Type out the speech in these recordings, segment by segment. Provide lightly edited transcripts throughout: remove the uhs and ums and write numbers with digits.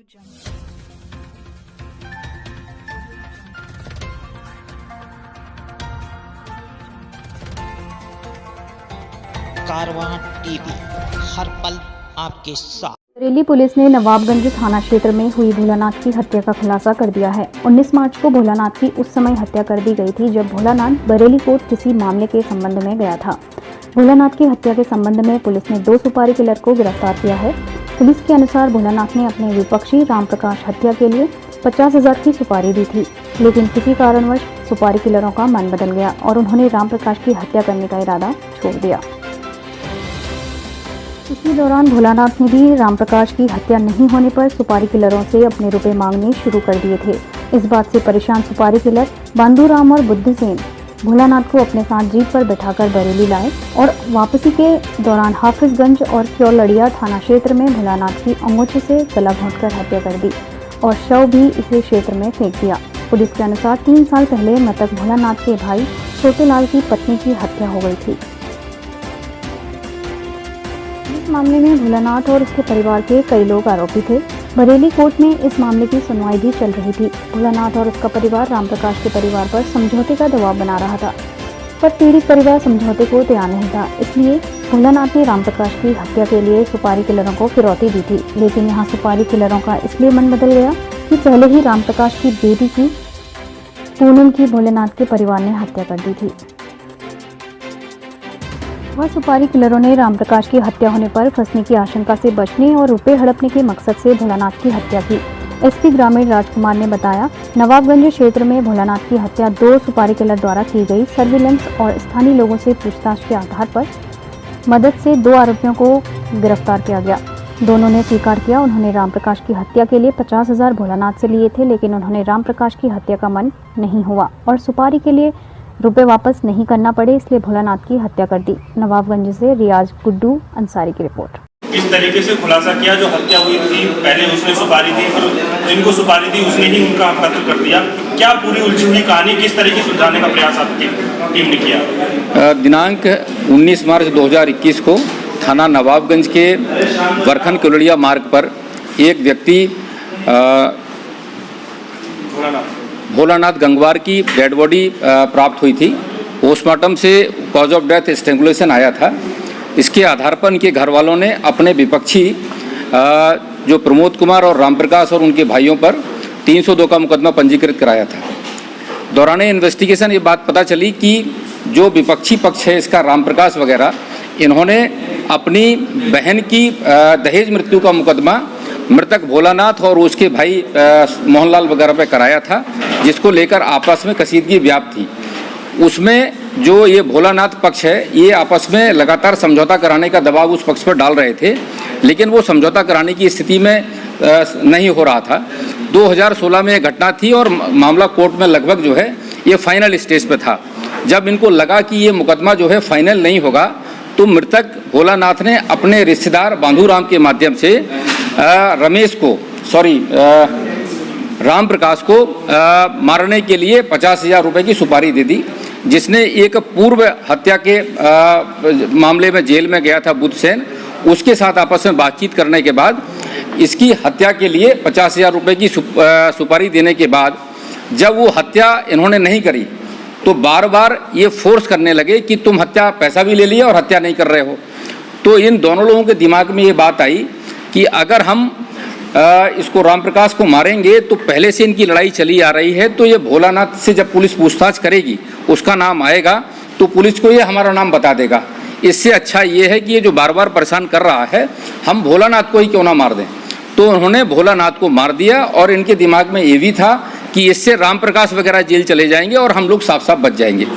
कारवां TV, हर पल आपके साथ। बरेली पुलिस ने नवाबगंज थाना क्षेत्र में हुई भोलानाथ की हत्या का खुलासा कर दिया है। 19 मार्च को भोलानाथ की उस समय हत्या कर दी गई थी जब भोलानाथ बरेली कोर्ट किसी मामले के संबंध में गया था। भोलानाथ की हत्या के संबंध में पुलिस ने 2 सुपारी किलर को गिरफ्तार किया है। पुलिस के अनुसार भोलानाथ ने अपने विपक्षी रामप्रकाश हत्या के लिए 50,000 की सुपारी दी थी, लेकिन किसी कारणवश सुपारी किलरों का मन बदल गया और उन्होंने रामप्रकाश की हत्या करने का इरादा छोड़ दिया। इसी दौरान भोलानाथ ने भी रामप्रकाश की हत्या नहीं होने पर सुपारी किलरों से अपने रुपए मांगने शुरू कर दिए थे। इस बात से परेशान सुपारी किलर बांधूराम और बुद्धिसेन भोलानाथ को अपने साथ जीप पर बैठाकर बरेली लाए और वापसी के दौरान हाफिजगंज और क्योलड़िया थाना क्षेत्र में भोलानाथ की अंगूठे से गला घोंटकर हत्या कर दी और शव भी इसी क्षेत्र में फेंक दिया। पुलिस के अनुसार 3 साल पहले मृतक भोलानाथ के भाई छोटेलाल की पत्नी की हत्या हो गई थी। इस मामले में भोलानाथ और उसके परिवार के कई लोग आरोपी थे। बरेली कोर्ट में इस मामले की सुनवाई भी चल रही थी। भोलानाथ और उसका परिवार रामप्रकाश के परिवार पर समझौते का दबाव बना रहा था, पर पीड़ित परिवार समझौते को तैयार नहीं था। इसलिए भोलानाथ ने रामप्रकाश की हत्या के लिए सुपारी किलरों को फिरौती दी थी, लेकिन यहाँ सुपारी किलरों का इसलिए मन बदल गया कि पहले ही रामप्रकाश की बेटी की पूनम की भोलेनाथ के परिवार ने हत्या कर दी थी। वह सुपारी किलरों ने रामप्रकाश की हत्या होने पर फंसने की आशंका से बचने और रुपए हड़पने के मकसद से भोलानाथ की हत्या की। एसपी ग्रामीण राजकुमार ने बताया, नवाबगंज क्षेत्र में भोलानाथ की हत्या 2 सुपारी किलर द्वारा की गई। सर्विलेंस और स्थानीय लोगों से पूछताछ के आधार पर मदद से 2 आरोपियों को गिरफ्तार किया गया। दोनों ने स्वीकार किया उन्होंने रामप्रकाश की हत्या के लिए 50,000 भोलानाथ से लिए थे, लेकिन उन्होंने रामप्रकाश की हत्या का मन नहीं हुआ और सुपारी के लिए रुपए वापस नहीं करना पड़े, इसलिए भोलानाथ की हत्या कर दी। नवाबगंज से रियाज गुड्डू अंसारी की रिपोर्ट। इस तरीके से खुलासा किया, जो हत्या हुई थी पहले उसने सुपारी दी, फिर जिनको सुपारी दी उसने ही उनका कत्ल कर दिया। क्या पूरी उलझी हुई कहानी किस तरीके से सुलझाने का प्रयास आपकी टीम ने किया? दिनांक 19 मार्च 2021 को थाना नवाबगंज के वरखन क्योलड़िया मार्ग पर एक व्यक्ति भोलानाथ गंगवार की डेड बॉडी प्राप्त हुई थी। पोस्टमार्टम से कॉज ऑफ डेथ स्ट्रैंगुलेशन आया था। इसके आधार पर इनके घर वालों ने अपने विपक्षी जो प्रमोद कुमार और रामप्रकाश और उनके भाइयों पर 302 का मुकदमा पंजीकृत कराया था। दौरान इन्वेस्टिगेशन ये बात पता चली कि जो विपक्षी पक्ष है इसका रामप्रकाश वगैरह, इन्होंने अपनी बहन की दहेज मृत्यु का मुकदमा मृतक भोलानाथ और उसके भाई मोहनलाल वगैरह पे कराया था, जिसको लेकर आपस में कशीदगी व्याप्त थी। उसमें जो ये भोलानाथ पक्ष है ये आपस में लगातार समझौता कराने का दबाव उस पक्ष पर डाल रहे थे, लेकिन वो समझौता कराने की स्थिति में नहीं हो रहा था। 2016 में ये घटना थी और मामला कोर्ट में लगभग जो है ये फाइनल स्टेज पे था। जब इनको लगा कि ये मुकदमा जो है फाइनल नहीं होगा, तो मृतक भोलानाथ ने अपने रिश्तेदार बांधूराम के माध्यम से रामप्रकाश को मारने के लिए 50,000 रुपये की सुपारी दे दी, जिसने एक पूर्व हत्या के मामले में जेल में गया था बुद्धसेन, उसके साथ आपस में बातचीत करने के बाद इसकी हत्या के लिए 50,000 रुपये की सुपारी देने के बाद जब वो हत्या इन्होंने नहीं करी तो बार बार ये फोर्स करने लगे कि तुम हत्या पैसा भी ले लिया और हत्या नहीं कर रहे हो। तो इन दोनों लोगों के दिमाग में ये बात आई कि अगर हम इसको रामप्रकाश को मारेंगे तो पहले से इनकी लड़ाई चली आ रही है, तो ये भोलानाथ से जब पुलिस पूछताछ करेगी उसका नाम आएगा तो पुलिस को ये हमारा नाम बता देगा। इससे अच्छा ये है कि ये जो बार बार परेशान कर रहा है हम भोलानाथ को ही क्यों ना मार दें। तो उन्होंने भोलानाथ को मार दिया और इनके दिमाग में ये भी था कि इससे रामप्रकाश वगैरह जेल चले जाएंगे और हम लोग साफ साफ बच जाएंगे।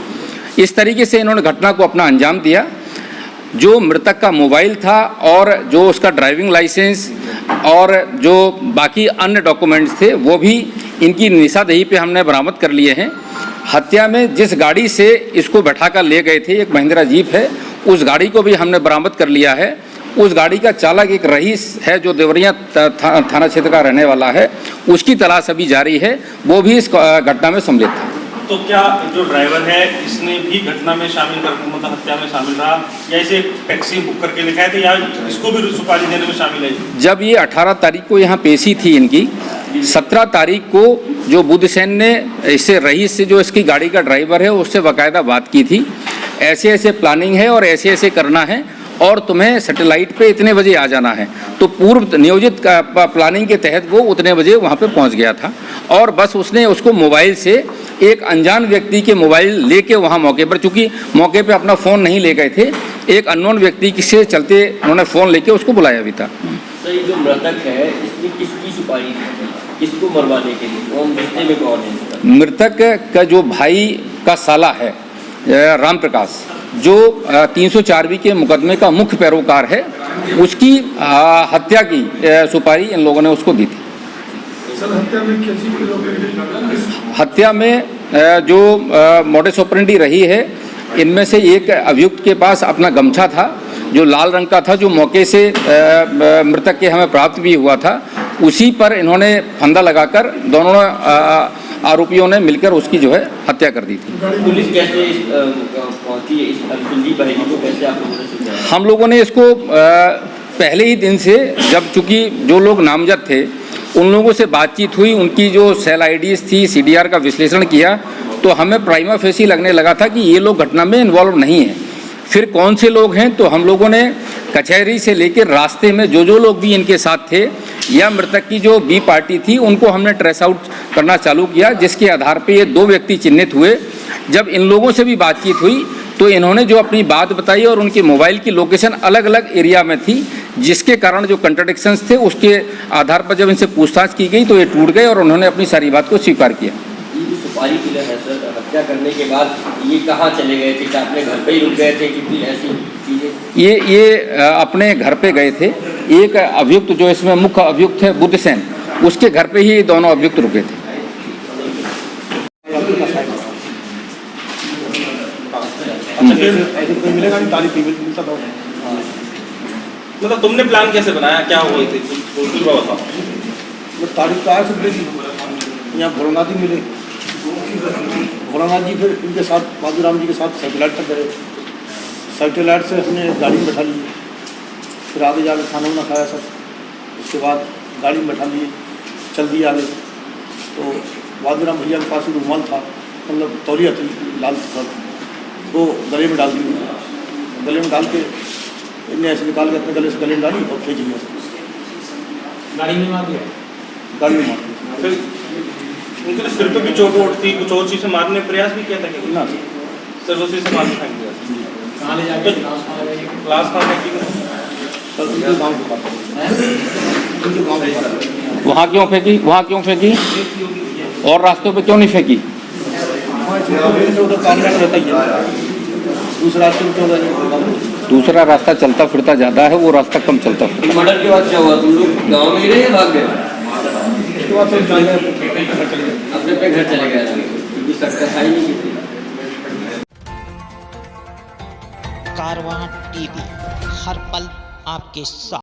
इस तरीके से इन्होंने घटना को अपना अंजाम दिया। जो मृतक का मोबाइल था और जो उसका ड्राइविंग लाइसेंस और जो बाकी अन्य डॉक्यूमेंट्स थे वो भी इनकी निशानदेही पे हमने बरामद कर लिए हैं। हत्या में जिस गाड़ी से इसको बैठाकर ले गए थे, एक महिंद्रा जीप है, उस गाड़ी को भी हमने बरामद कर लिया है। उस गाड़ी का चालक एक रईस है जो देवरिया थाना क्षेत्र का रहने वाला है, उसकी तलाश अभी जारी है, वो भी इस घटना में सम्मिलित था। तो क्या जो ड्राइवर है इसने भी घटना में शामिल कर मतलब हत्या में शामिल रहा या इसे टैक्सी बुक करके लिखाए थे या इसको भी सुपारी देने में शामिल है? जब ये 18 तारीख को यहाँ पेशी थी इनकी, 17 तारीख को जो बुद्धसेन ने इससे रईस से जो इसकी गाड़ी का ड्राइवर है उससे बाकायदा बात की थी, ऐसे ऐसे प्लानिंग है और ऐसे ऐसे करना है और तुम्हें सैटेलाइट पे इतने बजे आ जाना है। तो पूर्व नियोजित प्लानिंग के तहत वो उतने बजे वहाँ पे पहुँच गया था और बस उसने उसको मोबाइल से एक अनजान व्यक्ति के मोबाइल लेके वहाँ मौके पर, चूँकि मौके पे अपना फ़ोन नहीं ले गए थे, एक अननोन व्यक्ति से चलते उन्होंने फ़ोन लेके उसको बुलाया भी था। सर ये जो मृतक है इसने किसकी सुपारी दी थी, किसको मरवाने के लिए, कौन रिश्ते में कौन है? मृतक का जो भाई का साला है राम प्रकाश, जो 304 के मुकदमे का मुख्य पैरोकार है, उसकी हत्या की सुपारी इन लोगों ने उसको दी थी। सर हत्या में कैसी हत्या में जो मोडस ऑपरेंडी रही है, इनमें से एक अभियुक्त के पास अपना गमछा था जो लाल रंग का था, जो मौके से मृतक के हमें प्राप्त भी हुआ था, उसी पर इन्होंने फंदा लगाकर दोनों आरोपियों ने मिलकर उसकी जो है हत्या कर दी थी। पुलिस कैसे पहुंची इस अनसुलझी पहेली को, कैसे आप लोगों ने सुलझाया? हम लोगों ने इसको पहले ही दिन से, जब चूँकि जो लोग नामजद थे उन लोगों से बातचीत हुई, उनकी जो सेल आईडीज़ थी, सीडीआर का विश्लेषण किया, तो हमें प्राइमा फेसी लगने लगा था कि ये लोग घटना में इन्वॉल्व नहीं हैं। फिर कौन से लोग हैं, तो हम लोगों ने कचहरी से लेकर रास्ते में जो लोग भी इनके साथ थे या मृतक की जो बी पार्टी थी उनको हमने ट्रेस आउट करना चालू किया, जिसके आधार पे ये 2 व्यक्ति चिन्हित हुए। जब इन लोगों से भी बातचीत हुई तो इन्होंने जो अपनी बात बताई और उनके मोबाइल की लोकेशन अलग अलग एरिया में थी, जिसके कारण जो कंट्राडिक्शंस थे उसके आधार पर जब इनसे पूछताछ की गई तो ये टूट गए और उन्होंने अपनी सारी बात को स्वीकार किया। ये जो सुपारी किलर है सर, हत्या करने के बाद ये कहाँ चले गए थे? क्या अपने घर पे ही रुक गए थे कि ऐसी चीज़ें? ये अपने घर पे गए थे। एक अभियुक्त जो इसमें मुख्य अभियुक्त है बुद्धसेन, उसके घर पे ही दोनों अभियुक्त रुके थे। मिलेगा नहीं, तारीख मिलता था। मतलब तुमने प्लान कैसे बनाया, क्या हुई थी पूरा बताओ? तारीख तो आया सकते थी, यहाँ भोलानाथ जी मिले, भोलानाथ जी फिर इनके साथ बाबूराम जी के साथ सैटेलाइट तक गए, सैटेलाइट से हमने गाड़ी में बैठा लिए, फिर आगे जाकर खाना वाना खाया सब, उसके बाद गाड़ी में बैठा लिए, चल दिए आगे। तो बाबूराम भैया के पास रुमाल था, मतलब तौलिया थी लाल सर, वो गले में डाल दी, गले में डाल के इनने ऐसे निकाल के अपने गले से गले में डाली और खींच लिया, गाड़ी में मार दिया। गाड़ी में मार दिया। फिर उनके तो सिर पे भी चोट वोट थी, कुछ और चीज़ से मारने का प्रयास भी किया था कि ना सर उसी से मार के फेंक दिया? कहाँ ले जाके क्लास कहाँ फेंकी? सर उनके गाँव के पास, उनके गाँव के पास। वहाँ क्यों फेंकी, वहाँ क्यों फेंकी और रास्तों पे क्यों नहीं फेंकी? उधर काम रहता ही है, दूसरा रास्ते में क्यों रहने? दूसरा रास्ता चलता फिरता ज़्यादा है, वो रास्ता कम चलता फिरता। मर्डर के बाद क्या हुआ, तुम लोग गाँव में ही रहे या भाग गए? उसके बाद सब चले गए, अपने घर चले गए, क्योंकि सख्त है ही नहीं थी। कारवां टीवी, हर पल आपके साथ।